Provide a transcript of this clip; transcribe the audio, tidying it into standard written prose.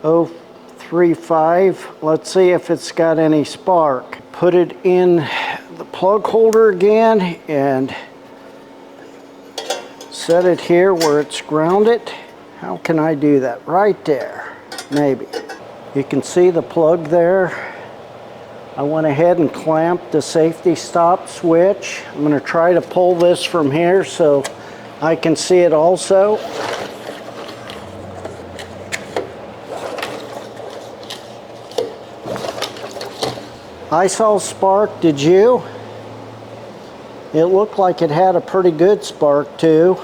035. Let's see if it's got any spark. Put it in the plug holder again and set it here where it's grounded. How can I do that? Right there, maybe. You can see the plug there. I went ahead and clamped the safety stop switch. I'm going to try to pull this from here so I can see it also. I saw spark, did you? It looked like it had a pretty good spark too.